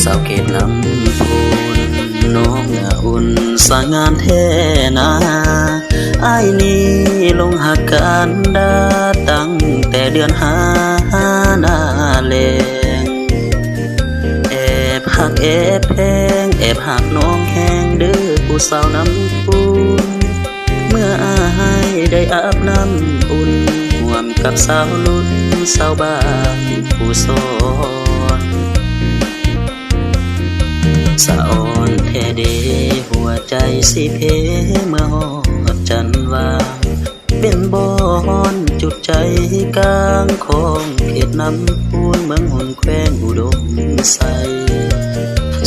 สาวเขตลำพูนน้องเหนืออุ่นสร้างงานแท้นาอ้ายนี้ลงหักกันดาตั้งแต่เดือนหาหน้าแลงแอบหักแอบแพงแอบหักน้องแห้งเด้อผู้สาวน้ำปูนเมื่ออ้ายได้อาบน้ำอุ่นร่วมกับสาวลุ่นสาวบ้านผู้สอนสะอ่อนแท้เดหัวใจสิเพเมื่อหอดจันวาเป็นบอนจุดใจกลางของเขตน้ำพูนเมืองหุ่นแคว้นอุดมใส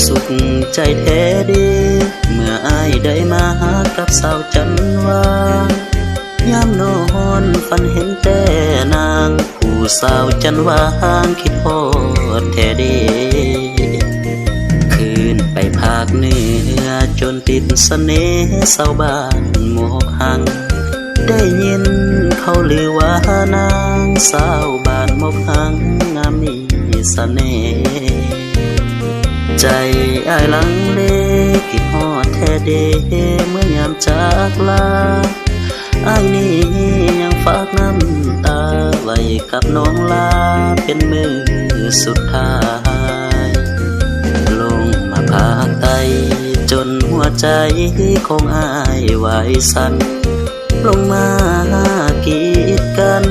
สุขใจแท้ดีเมื่ออ้ายได้มาหากับสาวจันวายามนอนฝันเห็นแต่นางผู้สาวจันวางคิดฮอดแท้ดีคืนไปภาคเหนือจนติดเสน่ห์สาวบ้านหมกหังได้ยินเขาลือว่านางสาวบ้านหมกหังงามมีเสน่ห์ใจอ้ายลังเลคิดฮอดแท้เดเมื่อยามจากลาอ้ายนี้ยังฝากน้ำตาไว้กับน้องลาเป็นมือสุดท้ายลงมาภาคใต้จนหัวใจของอ้ายไหวสั่นลงมากีดกัน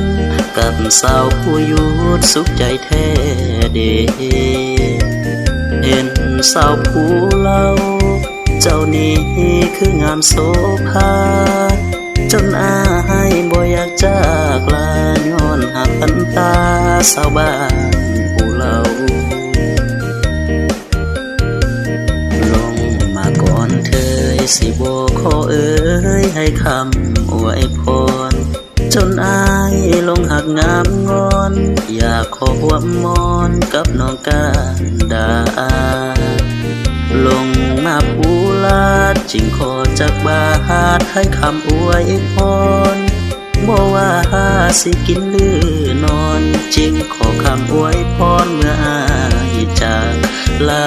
กับสาวผู้ยุดสุขใจแท้เดเห็นสาวผู้เล่าเจ้านี้คืองามโสภาจนอ้ายบ่อยากจากลาย้อนหักพันตาสาวบ้านผู้เล่าลงมาก่อนเธอสิบ่ขอเอ่ยให้คำอวยพรจนอ้ายลงหักงามงอนอยากขอหวมมอนกับน้องกันดาลงมาผู้ลาดจิงขอจากบาทให้คำอวยพรบ่ว่าสิกินหรือนอนจิงขอคำอวยพรเมื่ออ้ายจากลา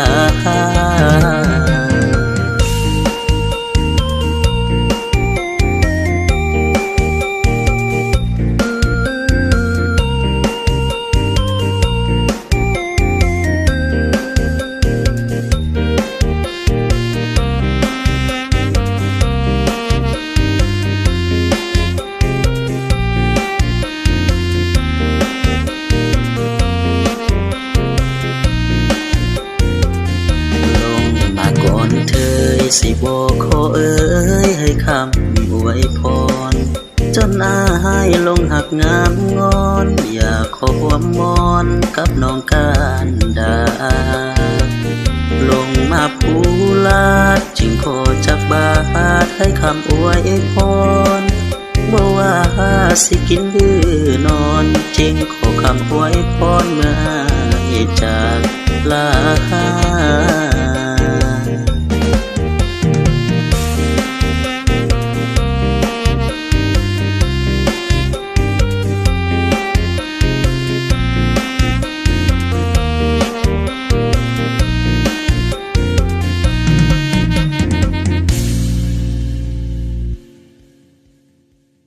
สิบ่ขอเอ่ยให้คำอวยพรจนอ้ายลงหักงามงอนอยากขอหวมมอนกับน้องกันดาลงมาผู้ลาดจึงขอจากบาทให้คำอวยพรบ่ว่าสิกินหรือนอนจึงขอคำอวยพรเมื่ออ้ายจากลา